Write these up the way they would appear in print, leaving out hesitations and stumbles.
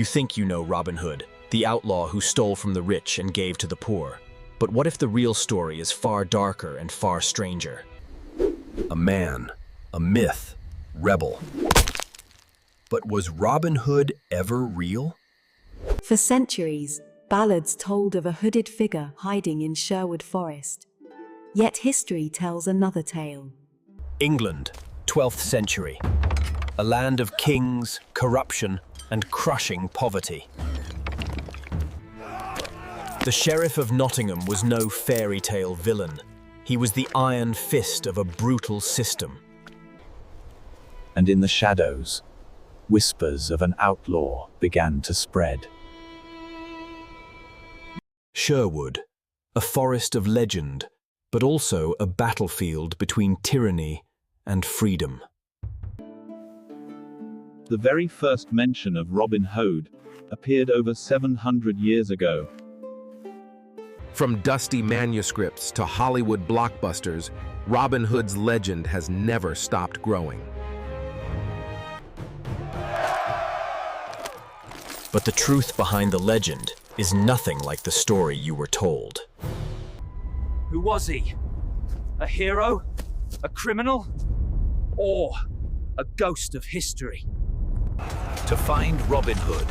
You think you know Robin Hood, the outlaw who stole from the rich and gave to the poor. But what if the real story is far darker and far stranger? A man, a myth, rebel. But was Robin Hood ever real? For centuries, ballads told of a hooded figure hiding in Sherwood Forest. Yet history tells another tale. England, 12th century. A land of kings, corruption, and crushing poverty. The Sheriff of Nottingham was no fairy tale villain. He was the iron fist of a brutal system. And in the shadows, whispers of an outlaw began to spread. Sherwood, a forest of legend, but also a battlefield between tyranny and freedom. The very first mention of Robin Hood appeared over 700 years ago. From dusty manuscripts to Hollywood blockbusters, Robin Hood's legend has never stopped growing. But the truth behind the legend is nothing like the story you were told. Who was he? A hero? A criminal? Or a ghost of history? To find Robin Hood,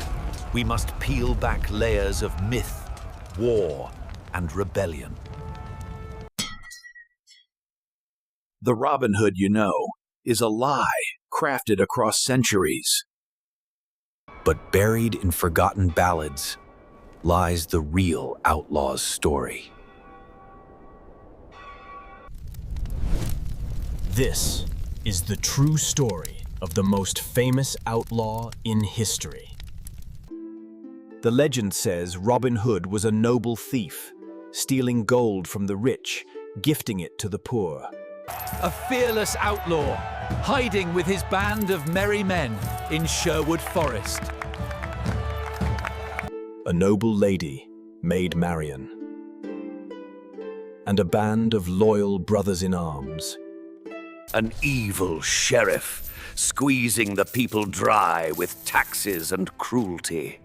we must peel back layers of myth, war, and rebellion. The Robin Hood you know is a lie crafted across centuries. But buried in forgotten ballads lies the real outlaw's story. This is the true story of the most famous outlaw in history. The legend says Robin Hood was a noble thief, stealing gold from the rich, gifting it to the poor. A fearless outlaw, hiding with his band of merry men in Sherwood Forest. A noble lady, Maid Marian. And a band of loyal brothers-in-arms. An evil sheriff, squeezing the people dry with taxes and cruelty.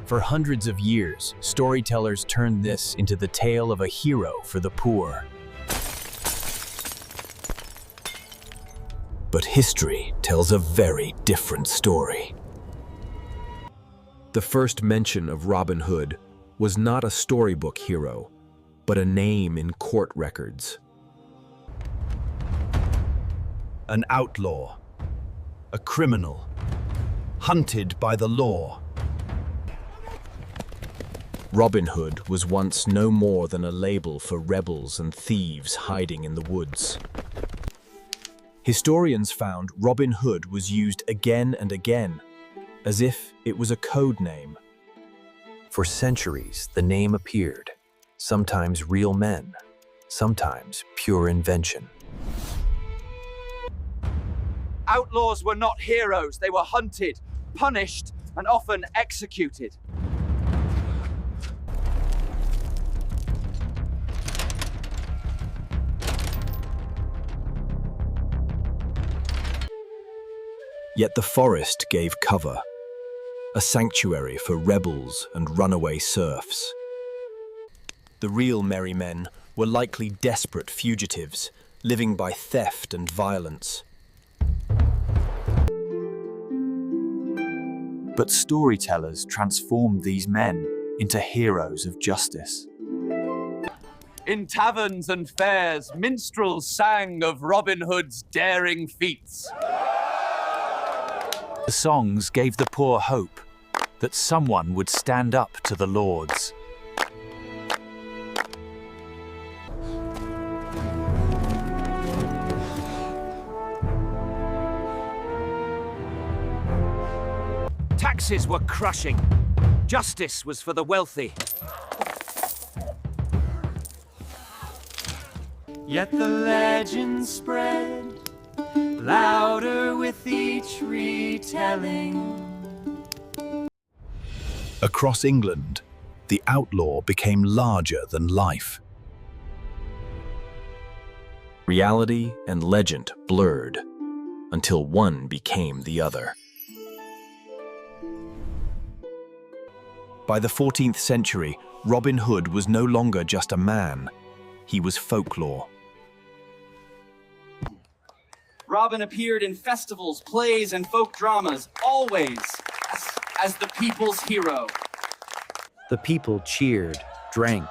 For hundreds of years, storytellers turned this into the tale of a hero for the poor. But history tells a very different story. The first mention of Robin Hood was not a storybook hero, but a name in court records. An outlaw, a criminal, hunted by the law. Robin Hood was once no more than a label for rebels and thieves hiding in the woods. Historians found Robin Hood was used again and again, as if it was a code name. For centuries, the name appeared, sometimes real men, sometimes pure invention. Outlaws were not heroes. They were hunted, punished, and often executed. Yet the forest gave cover, a sanctuary for rebels and runaway serfs. The real merry men were likely desperate fugitives, living by theft and violence. But storytellers transformed these men into heroes of justice. In taverns and fairs, minstrels sang of Robin Hood's daring feats. The songs gave the poor hope that someone would stand up to the lords. Taxes were crushing. Justice was for the wealthy. Yet the legend spread louder with each retelling. Across England, the outlaw became larger than life. Reality and legend blurred. until one became the other. By the 14th century, Robin Hood was no longer just a man. He was folklore. Robin appeared in festivals, plays, and folk dramas, always as the people's hero. The people cheered, drank,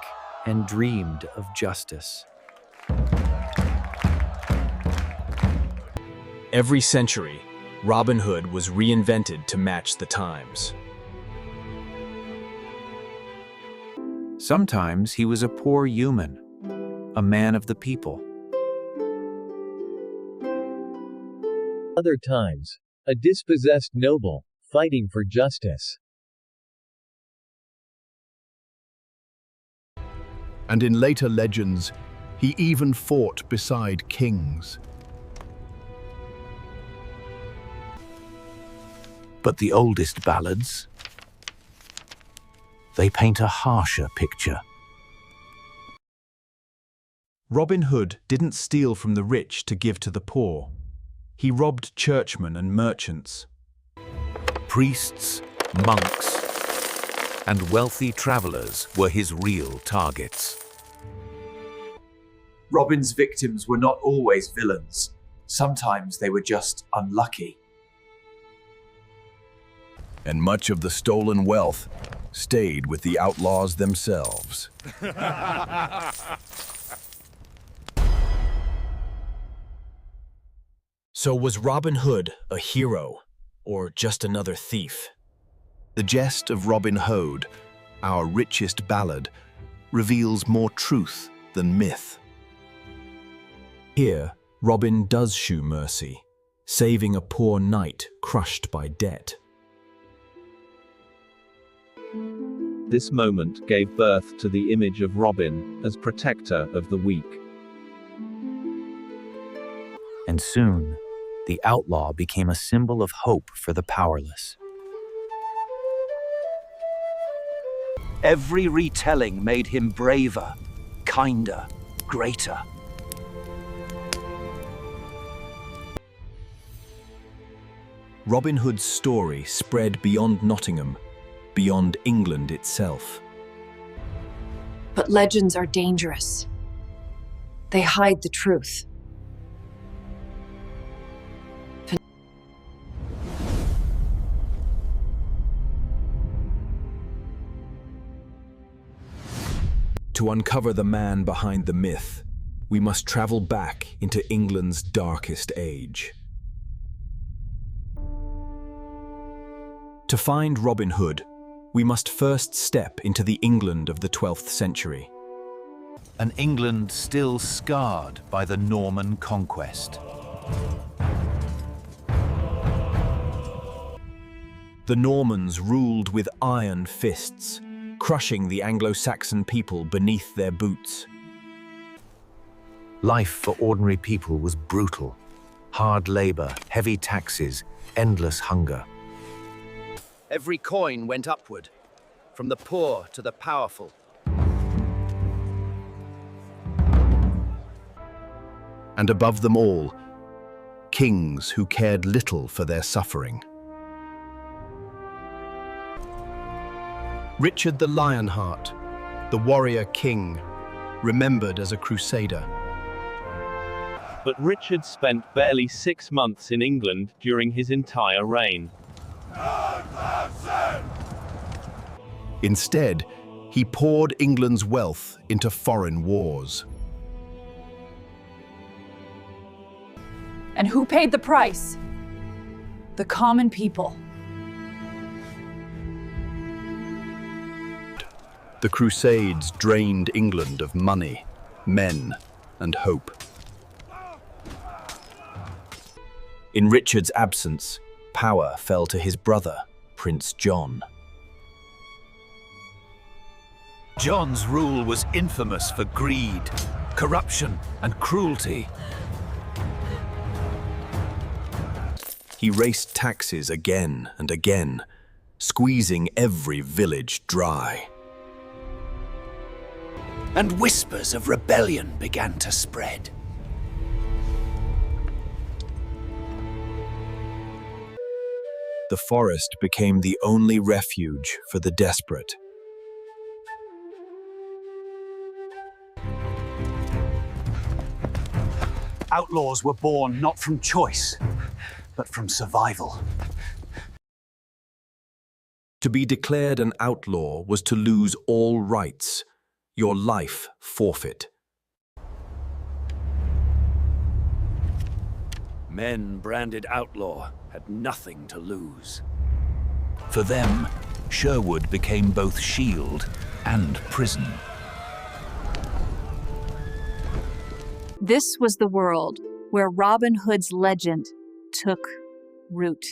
and dreamed of justice. Every century, Robin Hood was reinvented to match the times. Sometimes he was a poor human, a man of the people. Other times, a dispossessed noble, fighting for justice. And in later legends, he even fought beside kings. But the oldest ballads, they paint a harsher picture. Robin Hood didn't steal from the rich to give to the poor. He robbed churchmen and merchants. Priests, monks, and wealthy travelers were his real targets. Robin's victims were not always villains. Sometimes they were just unlucky. And much of the stolen wealth stayed with the outlaws themselves. So was Robin Hood a hero, or just another thief? The Jest of Robin Hood, our richest ballad, reveals more truth than myth. Here, Robin does shew mercy, saving a poor knight crushed by debt. This moment gave birth to the image of Robin as protector of the weak. And soon, the outlaw became a symbol of hope for the powerless. Every retelling made him braver, kinder, greater. Robin Hood's story spread beyond Nottingham, beyond England itself. But legends are dangerous. They hide the truth. To uncover the man behind the myth, we must travel back into England's darkest age. To find Robin Hood, we must first step into the England of the 12th century. An England still scarred by the Norman conquest. The Normans ruled with iron fists, crushing the Anglo-Saxon people beneath their boots. Life for ordinary people was brutal. Hard labor, heavy taxes, endless hunger. Every coin went upward, from the poor to the powerful. And above them all, kings who cared little for their suffering. Richard the Lionheart, the warrior king, remembered as a crusader. But Richard spent barely 6 months in England during his entire reign. Instead, he poured England's wealth into foreign wars. And who paid the price? The common people. The Crusades drained England of money, men, and hope. In Richard's absence, power fell to his brother, Prince John. John's rule was infamous for greed, corruption, and cruelty. He raised taxes again and again, squeezing every village dry. And whispers of rebellion began to spread. The forest became the only refuge for the desperate. Outlaws were born not from choice, but from survival. To be declared an outlaw was to lose all rights, your life forfeit. Men branded outlaw had nothing to lose. For them, Sherwood became both shield and prison. This was the world where Robin Hood's legend took root.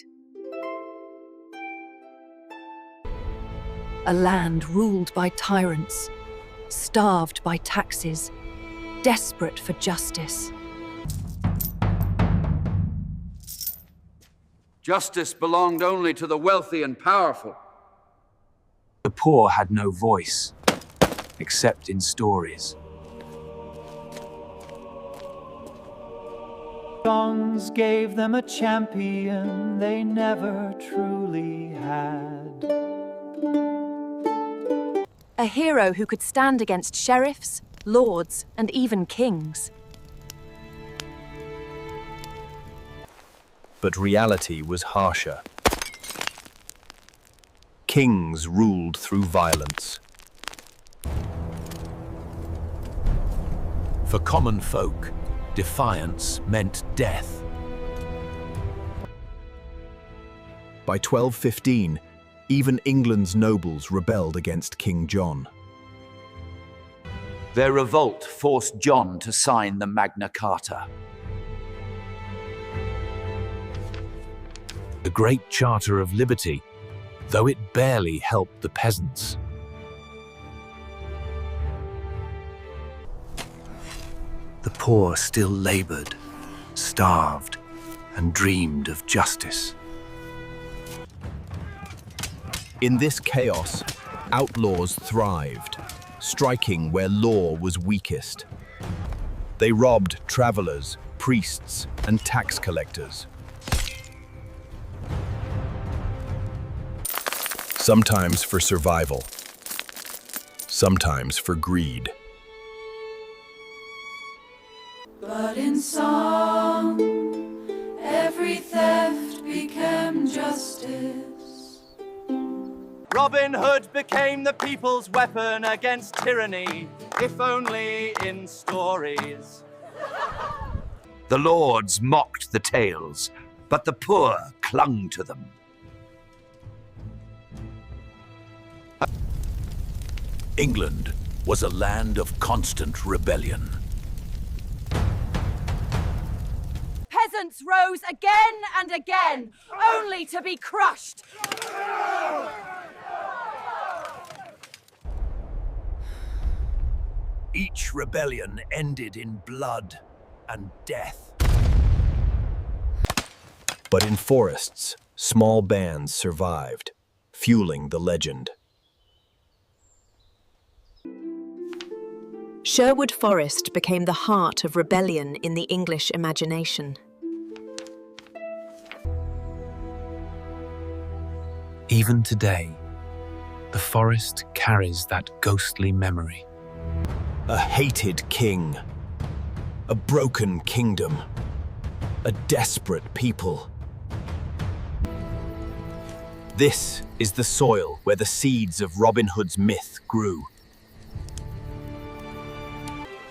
A land ruled by tyrants, starved by taxes, desperate for justice. Justice belonged only to the wealthy and powerful. The poor had no voice, except in stories. Songs gave them a champion they never truly had. A hero who could stand against sheriffs, lords, and even kings. But reality was harsher. Kings ruled through violence. For common folk, defiance meant death. By 1215, even England's nobles rebelled against King John. Their revolt forced John to sign the Magna Carta. The Great Charter of Liberty, though it barely helped the peasants. The poor still labored, starved, and dreamed of justice. In this chaos, outlaws thrived, striking where law was weakest. They robbed travelers, priests, and tax collectors. Sometimes for survival, sometimes for greed. But in song, every theft became justice. Robin Hood became the people's weapon against tyranny, if only in stories. The lords mocked the tales, but the poor clung to them. England was a land of constant rebellion. Peasants rose again and again, only to be crushed. Each rebellion ended in blood and death. But in forests, small bands survived, fueling the legend. Sherwood Forest became the heart of rebellion in the English imagination. Even today, the forest carries that ghostly memory. A hated king, a broken kingdom, a desperate people. This is the soil where the seeds of Robin Hood's myth grew.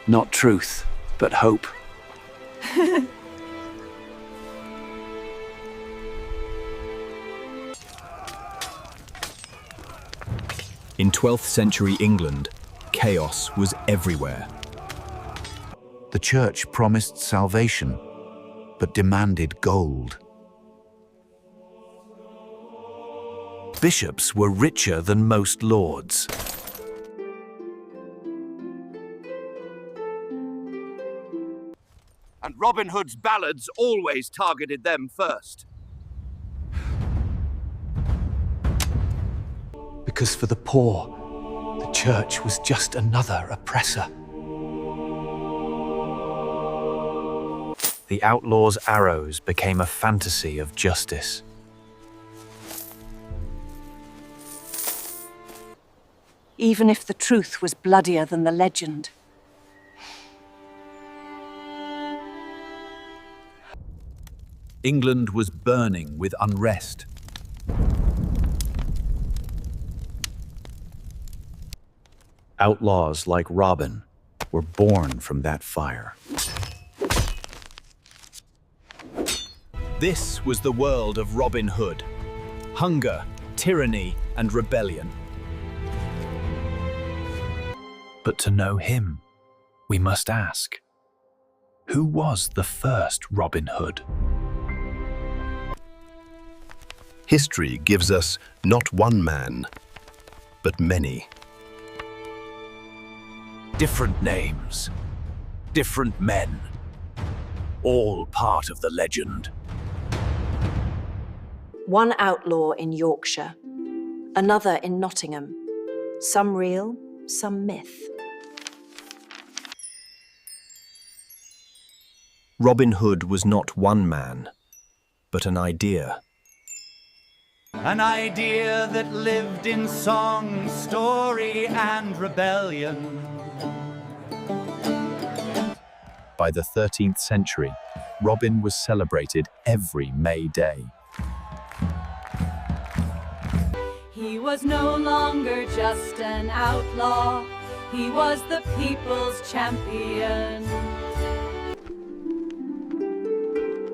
Not truth, but hope. In 12th century England, chaos was everywhere. The church promised salvation, but demanded gold. Bishops were richer than most lords. And Robin Hood's ballads always targeted them first. Because for the poor, the church was just another oppressor. The outlaw's arrows became a fantasy of justice. even if the truth was bloodier than the legend. England was burning with unrest. Outlaws like Robin were born from that fire. This was the world of Robin Hood. Hunger, tyranny, and rebellion. But to know him, we must ask, who was the first Robin Hood? History gives us not one man, but many. Different names, different men, all part of the legend. One outlaw in Yorkshire, another in Nottingham. Some real, some myth. Robin Hood was not one man, but an idea. An idea that lived in song, story, and rebellion. By the 13th century, Robin was celebrated every May Day. He was no longer just an outlaw, he was the people's champion.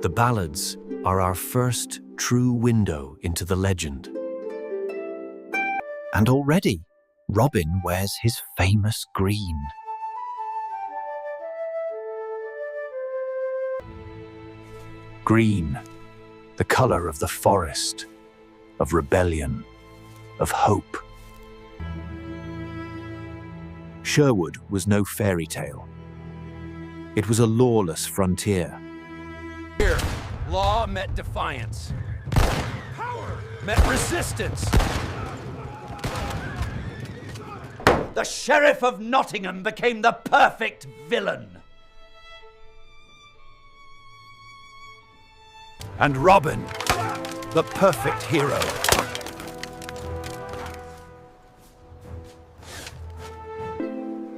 The ballads are our first true window into the legend. And already, Robin wears his famous green. Green, the colour of the forest, of rebellion, of hope. Sherwood was no fairy tale. It was a lawless frontier. Here, law met defiance. Power met resistance. The Sheriff of Nottingham became the perfect villain. And Robin, the perfect hero.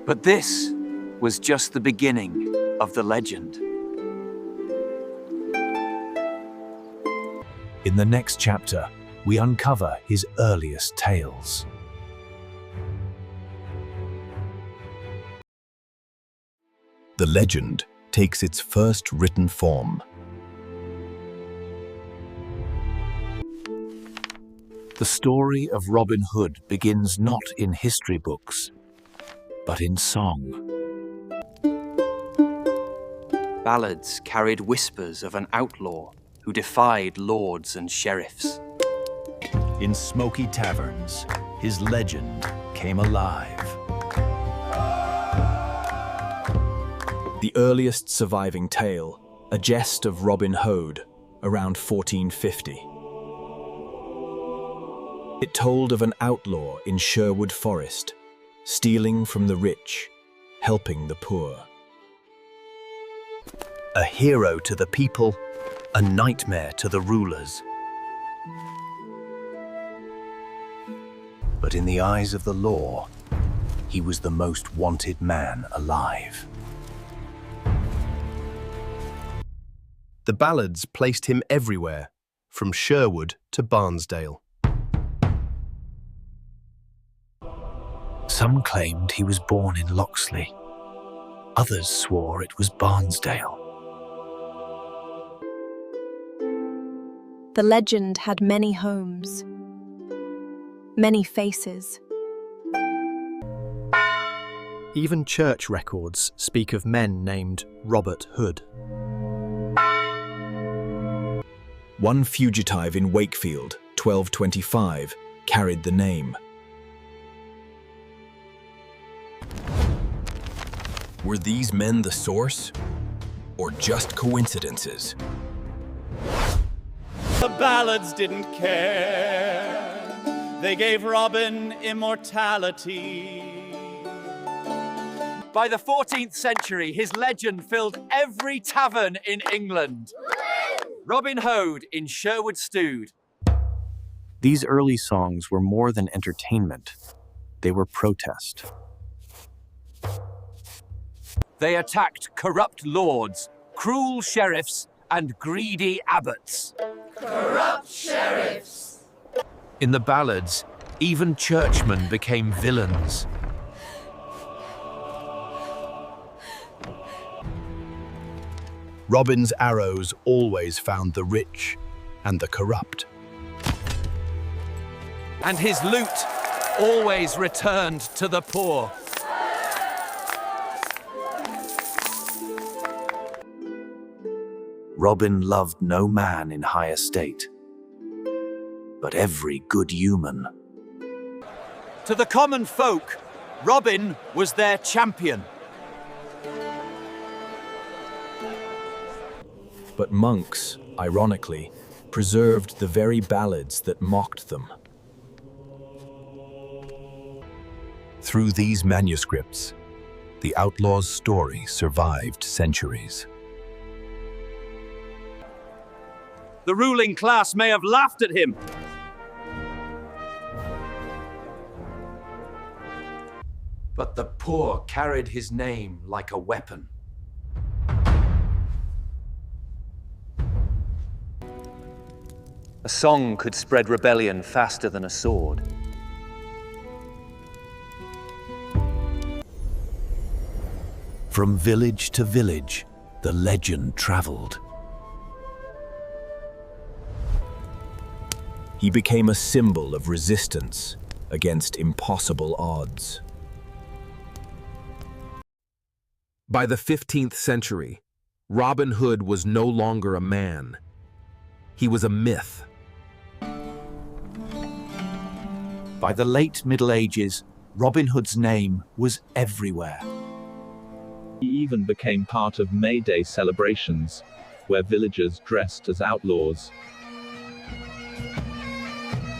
But this was just the beginning of the legend. In the next chapter, we uncover his earliest tales. The legend takes its first written form. The story of Robin Hood begins not in history books, but in song. Ballads carried whispers of an outlaw who defied lords and sheriffs. In smoky taverns, his legend came alive. The earliest surviving tale, a jest of Robin Hood, around 1450. It told of an outlaw in Sherwood Forest, stealing from the rich, helping the poor. A hero to the people, a nightmare to the rulers. But in the eyes of the law, he was the most wanted man alive. The ballads placed him everywhere, from Sherwood to Barnesdale. Some claimed he was born in Loxley. Others swore it was Barnesdale. The legend had many homes, many faces. Even church records speak of men named Robert Hood. One fugitive in Wakefield, 1225, carried the name. Were these men the source, or just coincidences? The ballads didn't care. They gave Robin immortality. By the 14th century, his legend filled every tavern in England. Robin Hood in Sherwood Stood. These early songs were more than entertainment. They were protest. They attacked corrupt lords, cruel sheriffs, and greedy abbots. Corrupt sheriffs! In the ballads, even churchmen became villains. Robin's arrows always found the rich and the corrupt. And his loot always returned to the poor. Robin loved no man in high estate, but every good human. To the common folk, Robin was their champion. But monks, ironically, preserved the very ballads that mocked them. Through these manuscripts, the outlaw's story survived centuries. The ruling class may have laughed at him, but the poor carried his name like a weapon. A song could spread rebellion faster than a sword. From village to village, the legend traveled. He became a symbol of resistance against impossible odds. By the 15th century, Robin Hood was no longer a man. He was a myth. By the late Middle Ages, Robin Hood's name was everywhere. He even became part of May Day celebrations, where villagers dressed as outlaws.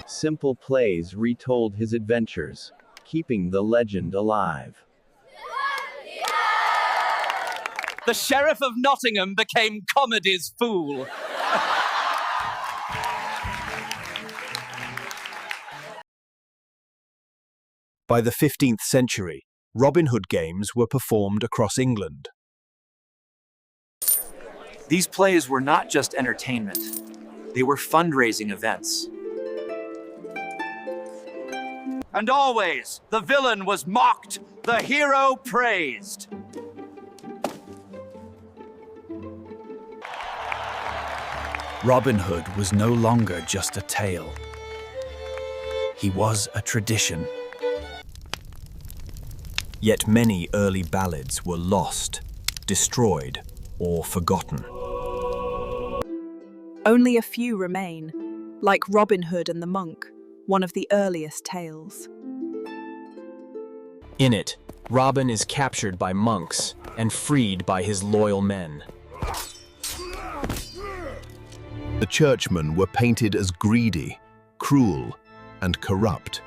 Simple plays retold his adventures, keeping the legend alive. the Sheriff of Nottingham became comedy's fool. By the 15th century, Robin Hood games were performed across England. These plays were not just entertainment. They were fundraising events. And always, the villain was mocked, the hero praised. Robin Hood was no longer just a tale. He was a tradition. Yet many early ballads were lost, destroyed, or forgotten. Only a few remain, like Robin Hood and the Monk, one of the earliest tales. In it, Robin is captured by monks and freed by his loyal men. The churchmen were painted as greedy, cruel, and corrupt.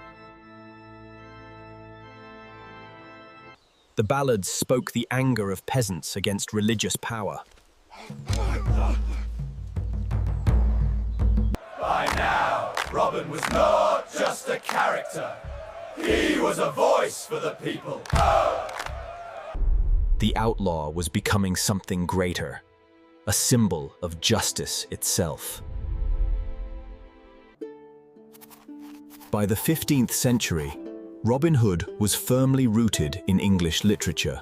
The ballads spoke the anger of peasants against religious power. By now, Robin was not just a character. He was a voice for the people. The outlaw was becoming something greater, a symbol of justice itself. By the 15th century, Robin Hood was firmly rooted in English literature.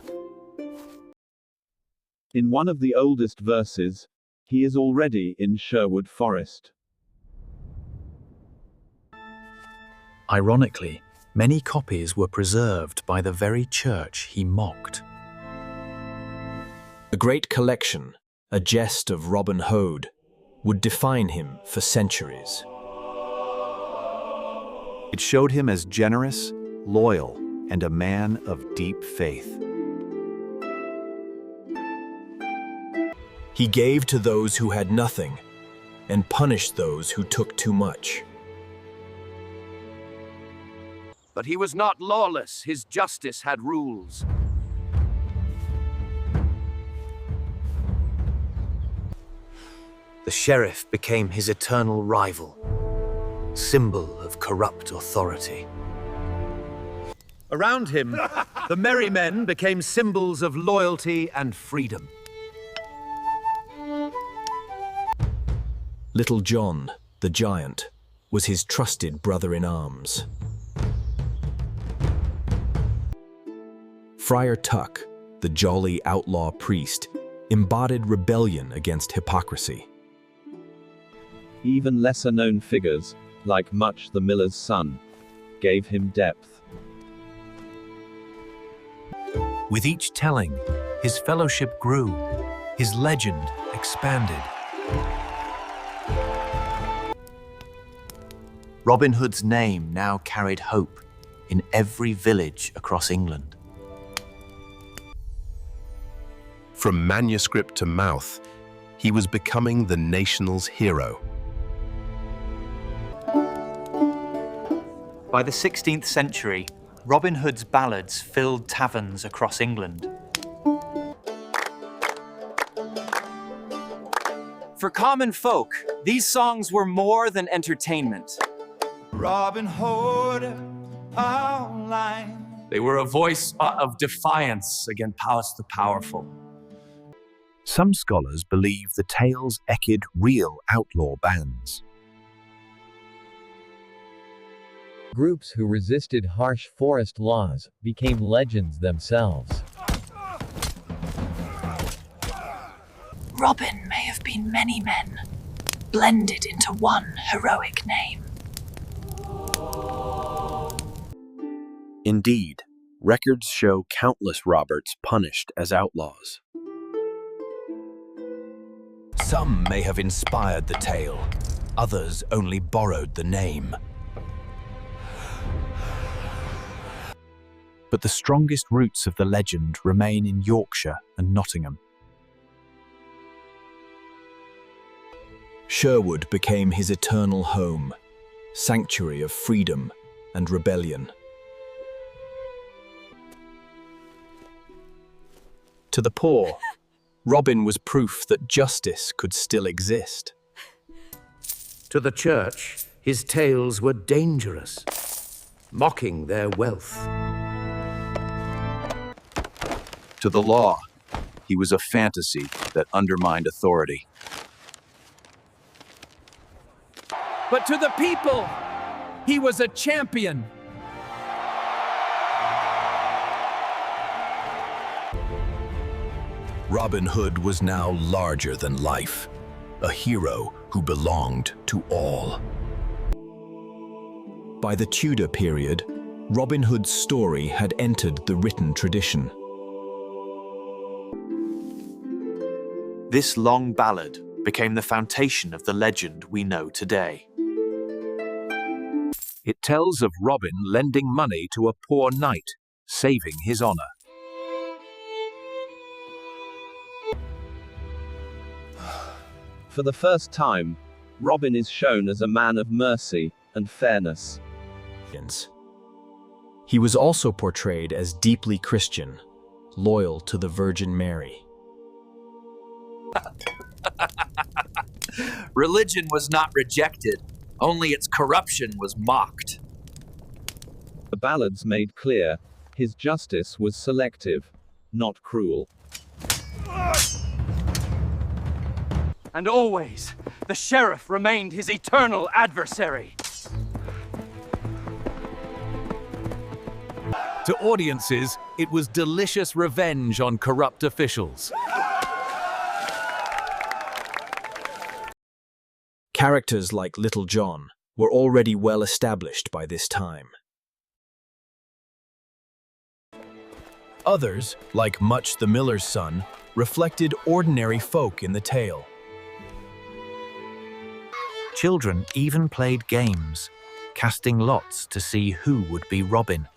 In one of the oldest verses, he is already in Sherwood Forest. Ironically, many copies were preserved by the very church he mocked. The great collection, a jest of Robin Hood, would define him for centuries. It showed him as generous, loyal, and a man of deep faith. He gave to those who had nothing and punished those who took too much. But he was not lawless, his justice had rules. The sheriff became his eternal rival, symbol of corrupt authority. Around him, the merry men became symbols of loyalty and freedom. Little John, the giant, was his trusted brother-in-arms. Friar Tuck, the jolly outlaw priest, embodied rebellion against hypocrisy. Even lesser-known figures, like Much the Miller's son, gave him depth. With each telling, his fellowship grew, his legend expanded. Robin Hood's name now carried hope in every village across England. From manuscript to mouth, he was becoming the nation's hero. By the 16th century, Robin Hood's ballads filled taverns across England. For common folk, these songs were more than entertainment. Robin Hood, outline. They were a voice of defiance against the powerful. Some scholars believe the tales echoed real outlaw bands. Groups who resisted harsh forest laws became legends themselves. Robin may have been many men, blended into one heroic name. Indeed, records show countless Roberts punished as outlaws. Some may have inspired the tale, others only borrowed the name. But the strongest roots of the legend remain in Yorkshire and Nottingham. Sherwood became his eternal home, sanctuary of freedom and rebellion. To the poor, Robin was proof that justice could still exist. To the church, his tales were dangerous, mocking their wealth. To the law, he was a fantasy that undermined authority. But to the people, he was a champion. Robin Hood was now larger than life, a hero who belonged to all. By the Tudor period, Robin Hood's story had entered the written tradition. This long ballad became the foundation of the legend we know today. It tells of Robin lending money to a poor knight, saving his honor. For the first time, Robin is shown as a man of mercy and fairness. He was also portrayed as deeply Christian, loyal to the Virgin Mary. Religion was not rejected, only its corruption was mocked. The ballads made clear his justice was selective, not cruel. And always, the sheriff remained his eternal adversary. To audiences, it was delicious revenge on corrupt officials. Characters like Little John were already well established by this time. Others, like Much the Miller's son, reflected ordinary folk in the tale. Children even played games, casting lots to see who would be Robin.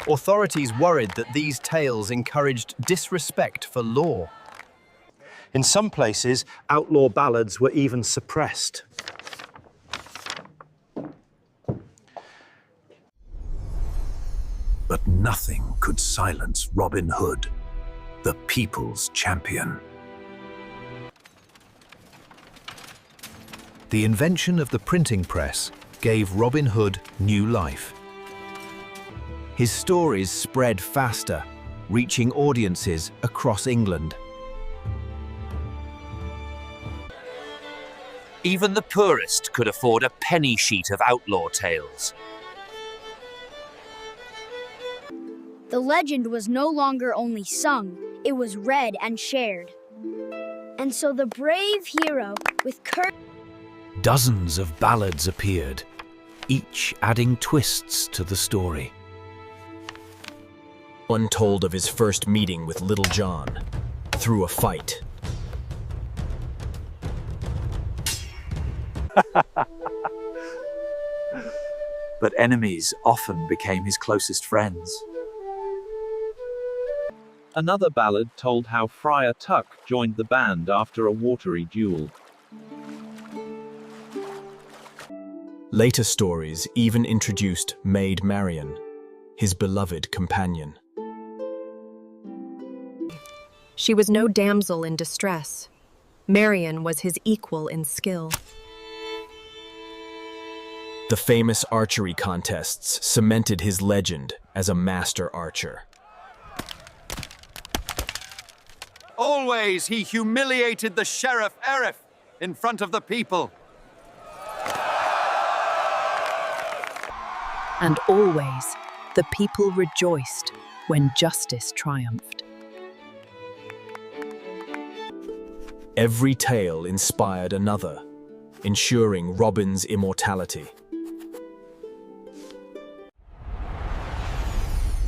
Authorities worried that these tales encouraged disrespect for law. In some places, outlaw ballads were even suppressed. But nothing could silence Robin Hood, the people's champion. The invention of the printing press gave Robin Hood new life. His stories spread faster, reaching audiences across England. Even the poorest could afford a penny sheet of outlaw tales. The legend was no longer only sung, it was read and shared. And so the brave hero with courage. Dozens of ballads appeared, each adding twists to the story. One told of his first meeting with Little John through a fight. But enemies often became his closest friends. Another ballad told how Friar Tuck joined the band after a watery duel. Later stories even introduced Maid Marian, his beloved companion. She was no damsel in distress. Marian was his equal in skill. The famous archery contests cemented his legend as a master archer. Always he humiliated the Sheriff in front of the people. And always the people rejoiced when justice triumphed. Every tale inspired another, ensuring Robin's immortality.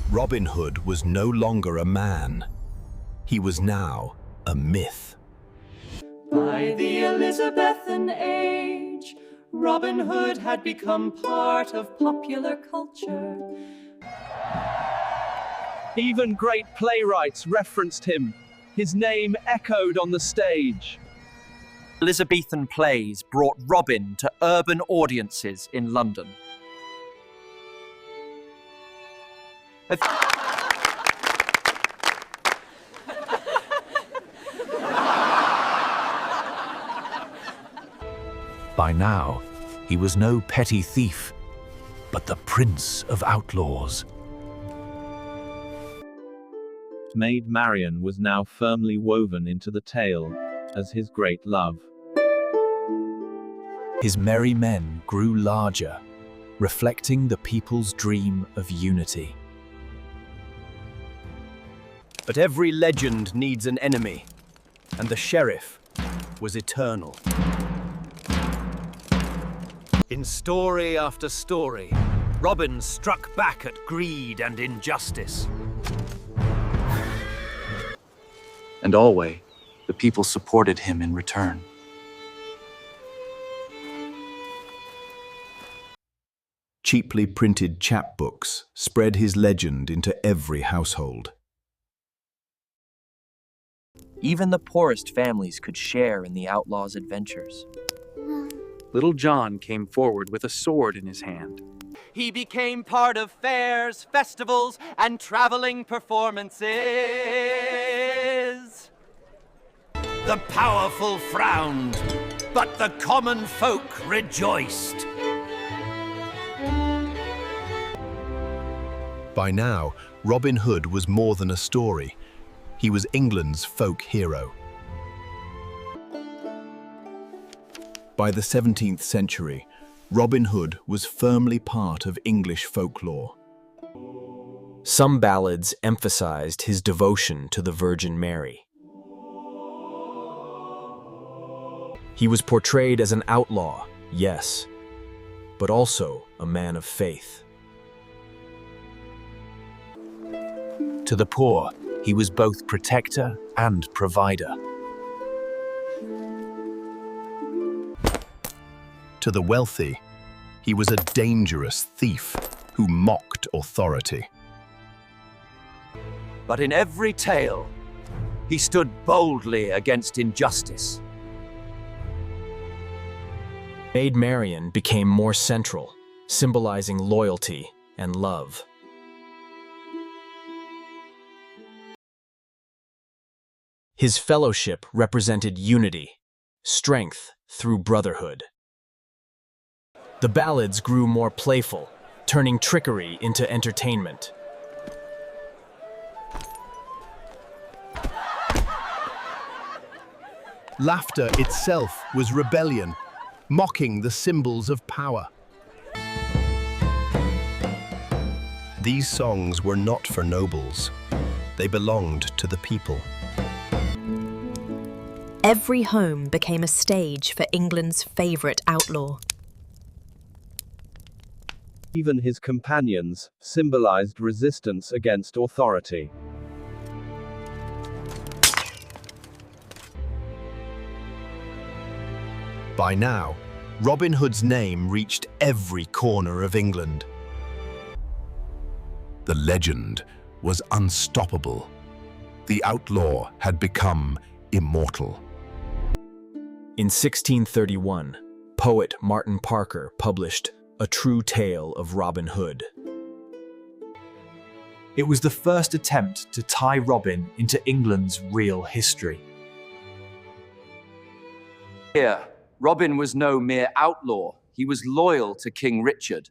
Robin Hood was no longer a man. He was now a myth. By the Elizabethan age, Robin Hood had become part of popular culture. Even great playwrights referenced him. His name echoed on the stage. Elizabethan plays brought Robin to urban audiences in London. By now, he was no petty thief, but the Prince of Outlaws. Maid Marian was now firmly woven into the tale as his great love. His merry men grew larger, reflecting the people's dream of unity. But every legend needs an enemy, and the Sheriff was eternal. In story after story, Robin struck back at greed and injustice. And always, the people supported him in return. Cheaply printed chapbooks spread his legend into every household. Even the poorest families could share in the outlaw's adventures. Little John came forward with a sword in his hand. He became part of fairs, festivals, and traveling performances. The powerful frowned, but the common folk rejoiced. By now, Robin Hood was more than a story. He was England's folk hero. By the 17th century, Robin Hood was firmly part of English folklore. Some ballads emphasized his devotion to the Virgin Mary. He was portrayed as an outlaw, yes, but also a man of faith. To the poor, he was both protector and provider. To the wealthy, he was a dangerous thief who mocked authority. But in every tale, he stood boldly against injustice. Maid Marian became more central, symbolizing loyalty and love. His fellowship represented unity, strength through brotherhood. The ballads grew more playful, turning trickery into entertainment. Laughter itself was rebellion, mocking the symbols of power. These songs were not for nobles. They belonged to the people. Every home became a stage for England's favourite outlaw. Even his companions symbolized resistance against authority. By now, Robin Hood's name reached every corner of England. The legend was unstoppable. The outlaw had become immortal. In 1631, poet Martin Parker published A True Tale of Robin Hood. It was the first attempt to tie Robin into England's real history. Here, Robin was no mere outlaw. He was loyal to King Richard.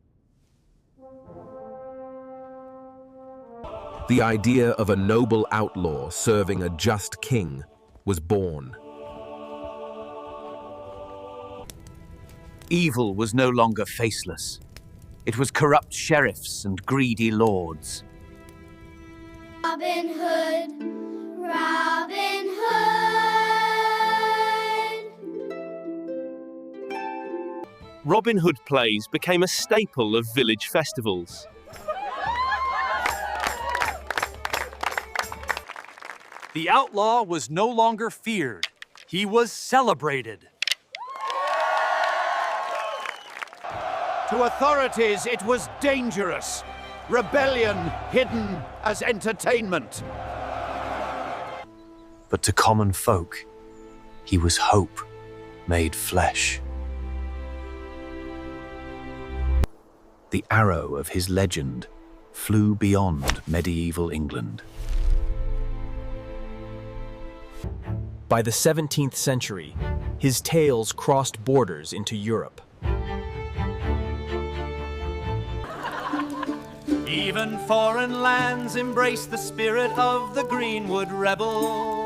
The idea of a noble outlaw serving a just king was born. Evil was no longer faceless. It was corrupt sheriffs and greedy lords. Robin Hood, Robin Hood. Robin Hood plays became a staple of village festivals. The outlaw was no longer feared. He was celebrated. To authorities, it was dangerous. Rebellion hidden as entertainment. But to common folk, he was hope made flesh. The arrow of his legend flew beyond medieval England. By the 17th century, his tales crossed borders into Europe. Even foreign lands embrace the spirit of the Greenwood rebel.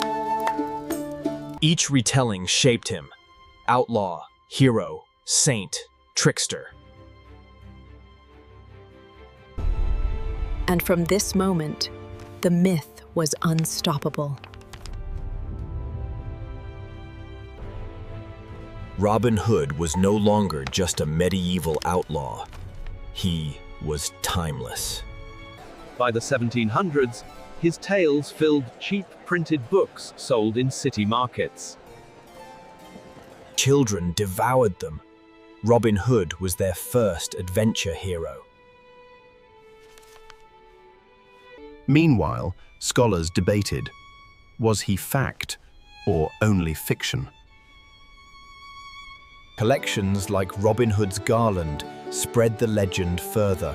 Each retelling shaped him: outlaw, hero, saint, trickster. And from this moment, the myth was unstoppable. Robin Hood was no longer just a medieval outlaw. He was timeless. By the 1700s, his tales filled cheap printed books sold in city markets. Children devoured them. Robin Hood was their first adventure hero. Meanwhile, scholars debated, was he fact or only fiction? Collections like Robin Hood's Garland spread the legend further.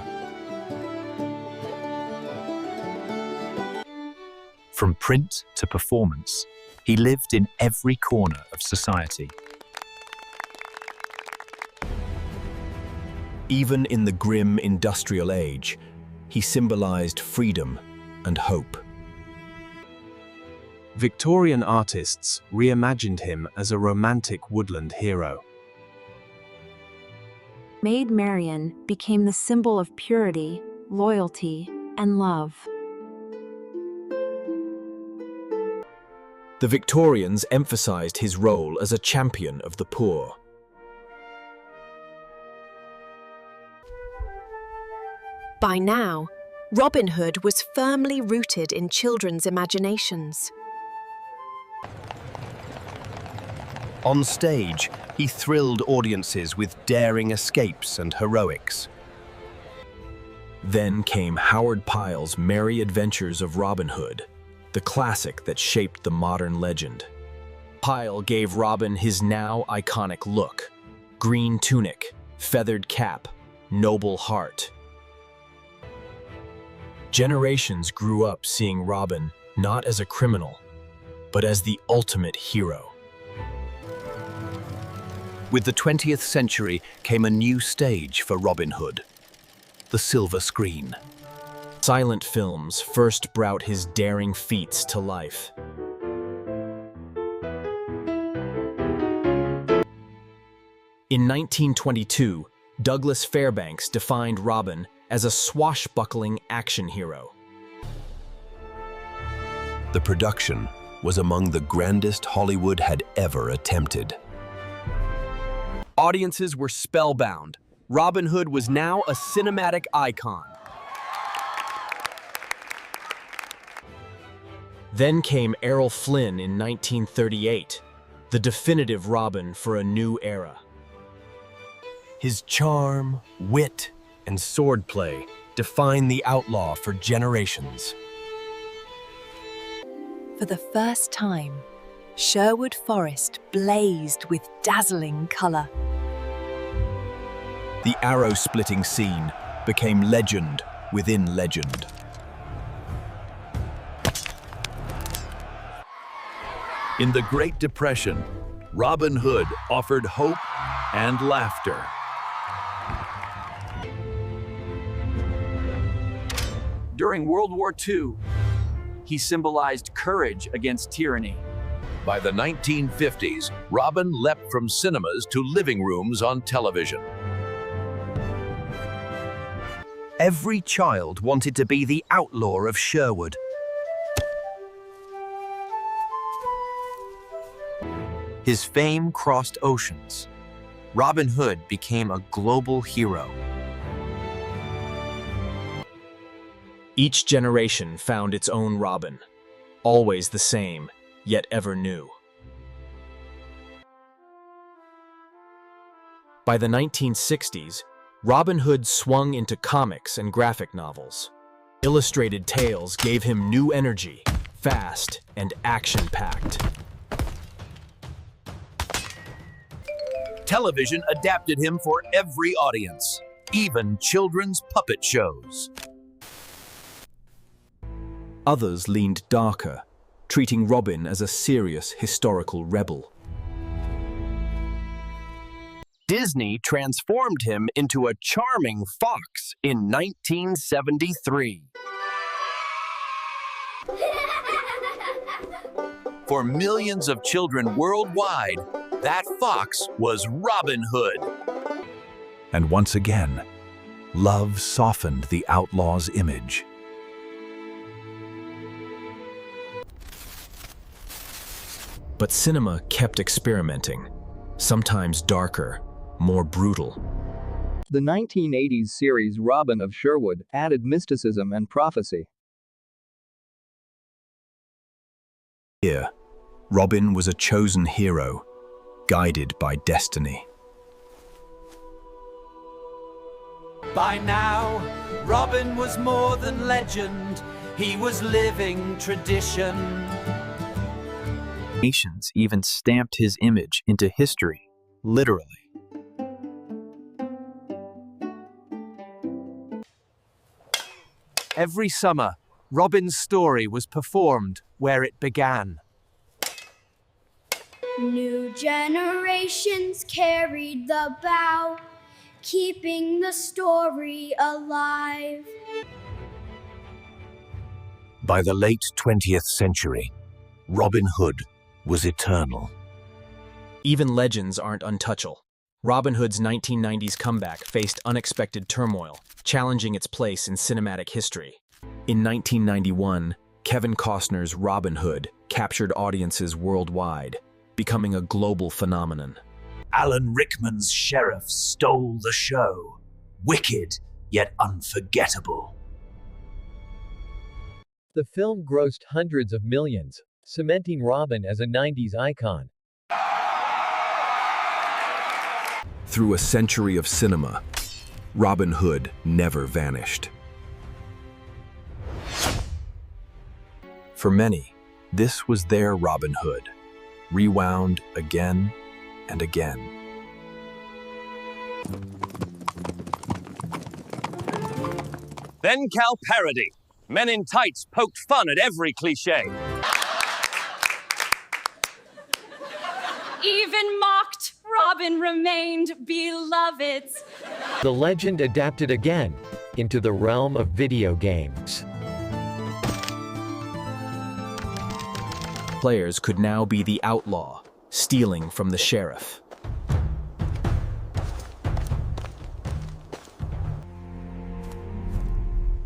From print to performance, he lived in every corner of society. Even in the grim industrial age, he symbolized freedom and hope. Victorian artists reimagined him as a romantic woodland hero. Maid Marian became the symbol of purity, loyalty, and love. The Victorians emphasized his role as a champion of the poor. By now, Robin Hood was firmly rooted in children's imaginations. On stage, he thrilled audiences with daring escapes and heroics. Then came Howard Pyle's Merry Adventures of Robin Hood, the classic that shaped the modern legend. Pyle gave Robin his now iconic look: green tunic, feathered cap, noble heart. Generations grew up seeing Robin not as a criminal, but as the ultimate hero. With the 20th century came a new stage for Robin Hood, the silver screen. Silent films first brought his daring feats to life. In 1922, Douglas Fairbanks defined Robin as a swashbuckling action hero. The production was among the grandest Hollywood had ever attempted. Audiences were spellbound. Robin Hood was now a cinematic icon. Then came Errol Flynn in 1938, the definitive Robin for a new era. His charm, wit, and swordplay define the outlaw for generations. For the first time, Sherwood Forest blazed with dazzling colour. The arrow-splitting scene became legend within legend. In the Great Depression, Robin Hood offered hope and laughter. During World War II, he symbolized courage against tyranny. By the 1950s, Robin leapt from cinemas to living rooms on television. Every child wanted to be the outlaw of Sherwood. His fame crossed oceans. Robin Hood became a global hero. Each generation found its own Robin, always the same, yet ever new. By the 1960s, Robin Hood swung into comics and graphic novels. Illustrated tales gave him new energy, fast and action-packed. Television adapted him for every audience, even children's puppet shows. Others leaned darker, treating Robin as a serious historical rebel. Disney transformed him into a charming fox in 1973. For millions of children worldwide, that fox was Robin Hood. And once again, love softened the outlaw's image. But cinema kept experimenting, sometimes darker, more brutal. The 1980s series Robin of Sherwood added mysticism and prophecy. Here, Robin was a chosen hero, guided by destiny. By now, Robin was more than legend. He was living tradition. Nations even stamped his image into history, literally. Every summer, Robin's story was performed where it began. New generations carried the bow, keeping the story alive. By the late 20th century, Robin Hood was eternal. Even legends aren't untouchable. Robin Hood's 1990s comeback faced unexpected turmoil, challenging its place in cinematic history. In 1991, Kevin Costner's Robin Hood captured audiences worldwide, becoming a global phenomenon. Alan Rickman's Sheriff stole the show. Wicked, yet unforgettable. The film grossed hundreds of millions, cementing Robin as a 90s icon. Through a century of cinema, Robin Hood never vanished. For many, this was their Robin Hood, rewound again and again. Then Cal parody. Men in tights poked fun at every cliché. Even mocked Robin remained beloved. The legend adapted again into the realm of video games. Players could now be the outlaw, stealing from the sheriff.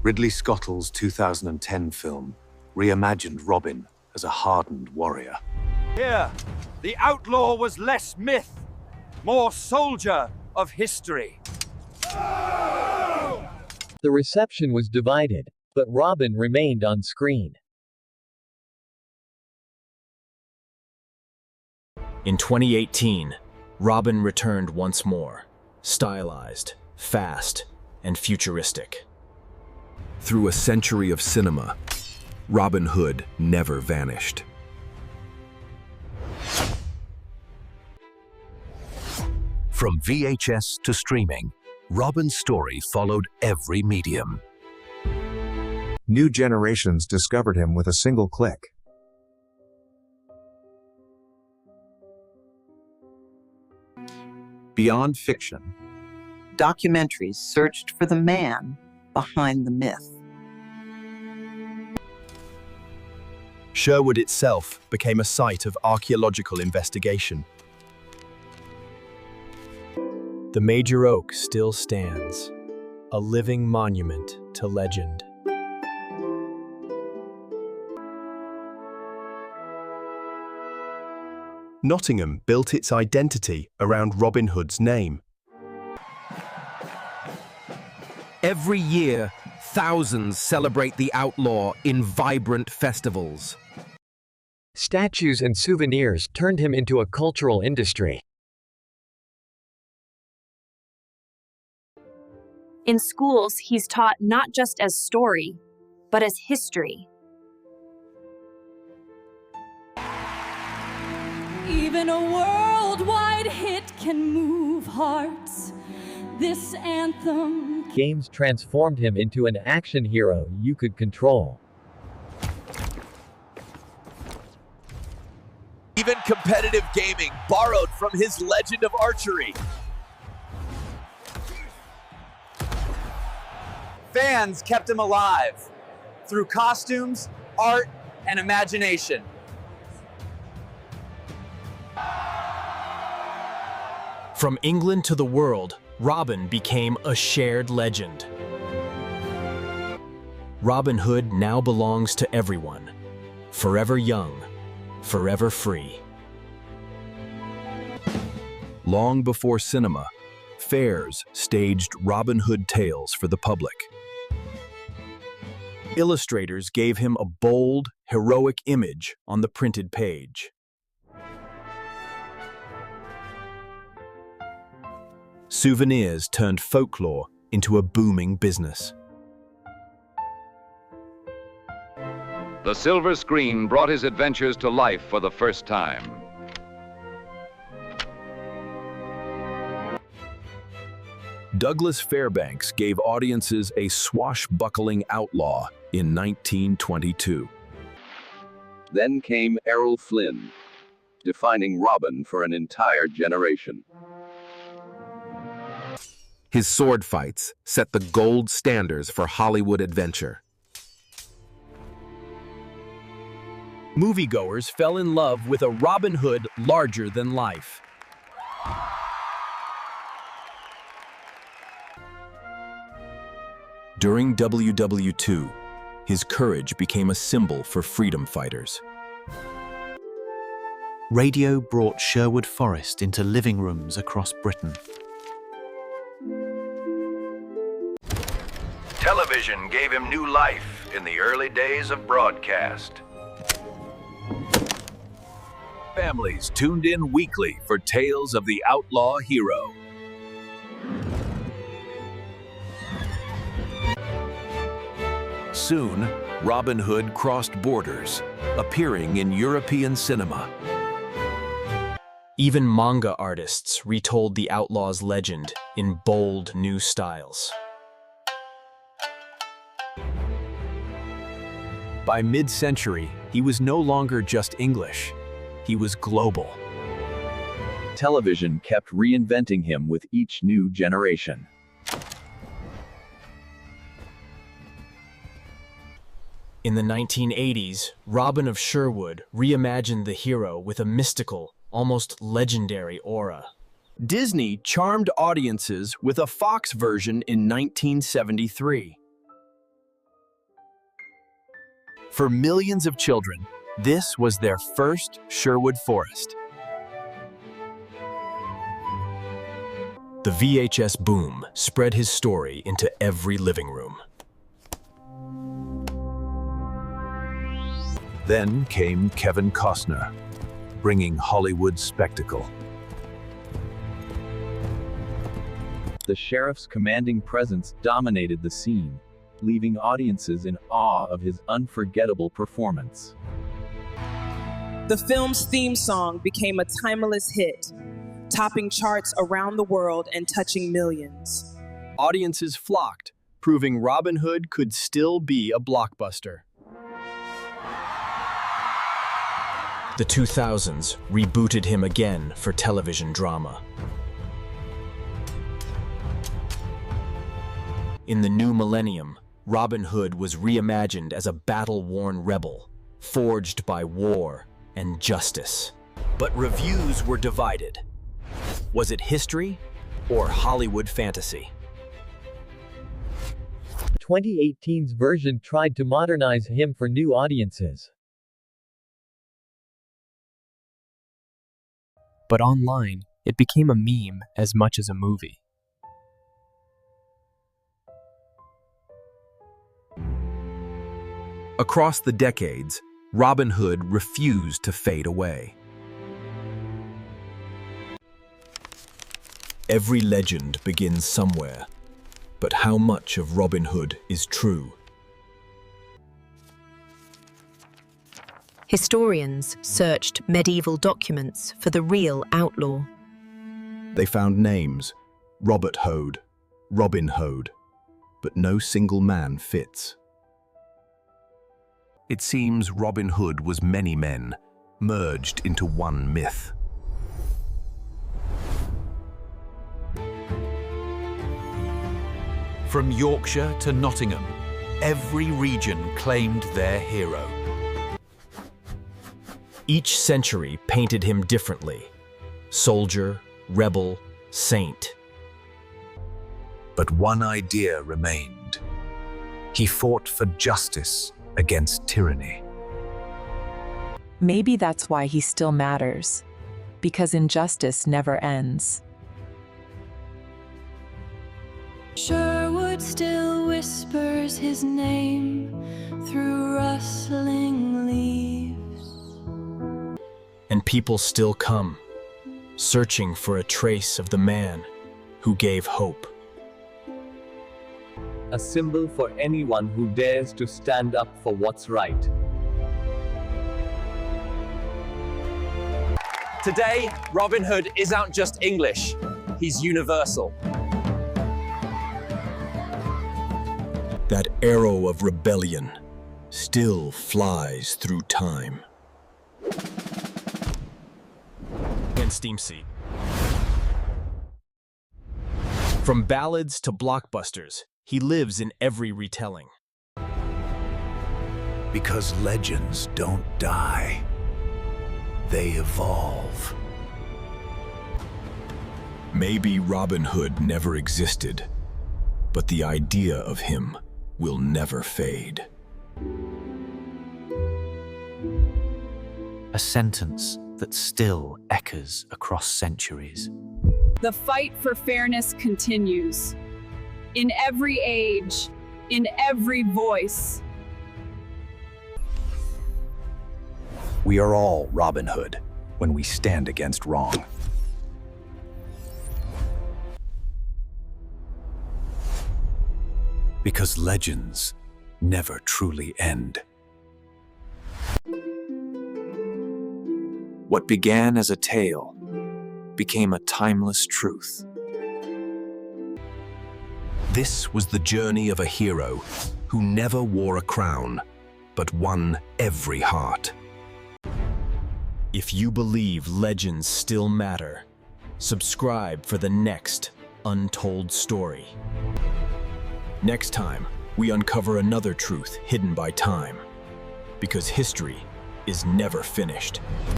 Ridley Scott's 2010 film reimagined Robin as a hardened warrior. Here, the outlaw was less myth, more soldier of history. The reception was divided, but Robin remained on screen. In 2018, Robin returned once more, stylized, fast, and futuristic. Through a century of cinema, Robin Hood never vanished. From VHS to streaming, Robin's story followed every medium. New generations discovered him with a single click. Beyond fiction, documentaries searched for the man behind the myth. Sherwood itself became a site of archaeological investigation. The major oak still stands, a living monument to legend. Nottingham built its identity around Robin Hood's name. Every year, thousands celebrate the outlaw in vibrant festivals. Statues and souvenirs turned him into a cultural industry. In schools, he's taught not just as story, but as history. Even a worldwide hit can move hearts. This anthem. Games transformed him into an action hero you could control. Even competitive gaming borrowed from his legend of archery. Fans kept him alive through costumes, art, and imagination. From England to the world, Robin became a shared legend. Robin Hood now belongs to everyone, forever young, forever free. Long before cinema, fairs staged Robin Hood tales for the public. Illustrators gave him a bold, heroic image on the printed page. Souvenirs turned folklore into a booming business. The silver screen brought his adventures to life for the first time. Douglas Fairbanks gave audiences a swashbuckling outlaw in 1922. Then came Errol Flynn, defining Robin for an entire generation. His sword fights set the gold standards for Hollywood adventure. Moviegoers fell in love with a Robin Hood larger than life. During WW2, his courage became a symbol for freedom fighters. Radio brought Sherwood Forest into living rooms across Britain. Television gave him new life in the early days of broadcast. Families tuned in weekly for tales of the outlaw hero. Soon, Robin Hood crossed borders, appearing in European cinema. Even manga artists retold the outlaw's legend in bold new styles. By mid-century, he was no longer just English. He was global. Television kept reinventing him with each new generation. In the 1980s, Robin of Sherwood reimagined the hero with a mystical, almost legendary aura. Disney charmed audiences with a Fox version in 1973. For millions of children, this was their first Sherwood Forest. The VHS boom spread his story into every living room. Then came Kevin Costner, bringing Hollywood spectacle. The sheriff's commanding presence dominated the scene, leaving audiences in awe of his unforgettable performance. The film's theme song became a timeless hit, topping charts around the world and touching millions. Audiences flocked, proving Robin Hood could still be a blockbuster. The 2000s rebooted him again for television drama. In the new millennium, Robin Hood was reimagined as a battle-worn rebel, forged by war and justice. But reviews were divided. Was it history or Hollywood fantasy? 2018's version tried to modernize him for new audiences. But online, it became a meme as much as a movie. Across the decades, Robin Hood refused to fade away. Every legend begins somewhere, but how much of Robin Hood is true? Historians searched medieval documents for the real outlaw. They found names, Robert Hood, Robin Hood, but no single man fits. It seems Robin Hood was many men, merged into one myth. From Yorkshire to Nottingham, every region claimed their hero. Each century painted him differently: soldier, rebel, saint. But one idea remained. He fought for justice against tyranny. Maybe that's why he still matters, because injustice never ends. Sherwood still whispers his name through rustling leaves. And people still come, searching for a trace of the man who gave hope. A symbol for anyone who dares to stand up for what's right. Today, Robin Hood isn't just English, he's universal. That arrow of rebellion still flies through time. And Steam Seat. From ballads to blockbusters, he lives in every retelling. Because legends don't die. They evolve. Maybe Robin Hood never existed, but the idea of him will never fade. A sentence that still echoes across centuries. The fight for fairness continues. In every age, in every voice. We are all Robin Hood when we stand against wrong. Because legends never truly end. What began as a tale became a timeless truth. This was the journey of a hero who never wore a crown, but won every heart. If you believe legends still matter, Subscribe for the next untold story. Next time, we uncover another truth hidden by time. Because history is never finished.